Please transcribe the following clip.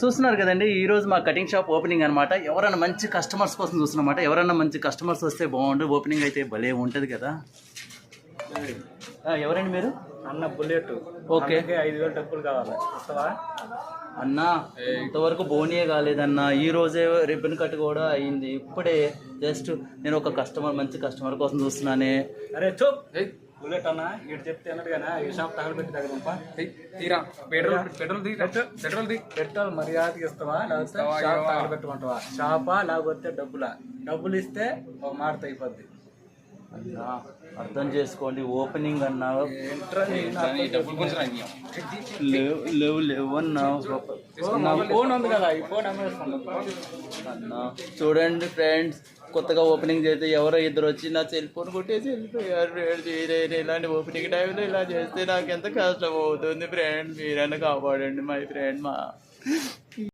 చూస్తున్నారు కదండి, ఈరోజు మా కటింగ్ షాప్ ఓపెనింగ్ అనమాట. ఎవరైనా మంచి కస్టమర్స్ కోసం చూస్తున్నమాట. ఎవరైనా మంచి కస్టమర్స్ వస్తే బాగుండు. ఓపెనింగ్ అయితే భలే ఉంటుంది కదా. ఎవరండి మీరు? అన్న బుల్లెట్. ఓకే, 5,000 డబ్బులు కావాలి వస్తావా అన్న? ఇంతవరకు బోనియే కాలేదన్న. ఈ రోజే రిబ్బన్ కట్ కూడా అయింది. ఇప్పుడే జస్ట్ నేను ఒక మంచి కస్టమర్ కోసం చూస్తున్నానే. అరే చూప్ బుల్లెట్ అన్న ఇటు చెప్తే అన్నాడు కానీ ఈ షాప్ తగలబెట్టి తగ్గదంపా. తీరా పెట్రోల్ మర్యాదకి ఇస్తావా లేకపోతే షాప్ తగలబెట్టమంటావా? షాపా లేకపోతే డబ్బులు ఇస్తే ఒక మాట అయిపోద్ది. అన్నా అర్థం చేసుకోండి, ఓపెనింగ్ అన్నా. లేవు అన్నా. ఫోన్ ఉంది కదా, ఈ ఫోన్ అమ్మేసుకుంటాం అన్నా. చూడండి ఫ్రెండ్స్, కొత్తగా ఓపెనింగ్ చేస్తే ఎవరో ఇద్దరు వచ్చి నా సెల్ ఫోన్ కొట్టేసి వెళ్ళిపోయారు. ఇలాంటి ఓపెనింగ్ టైంలో ఇలా చేస్తే నాకు ఎంత కష్టం అవుతుంది ఫ్రెండ్. మీరైనా కాపాడండి మై ఫ్రెండ్.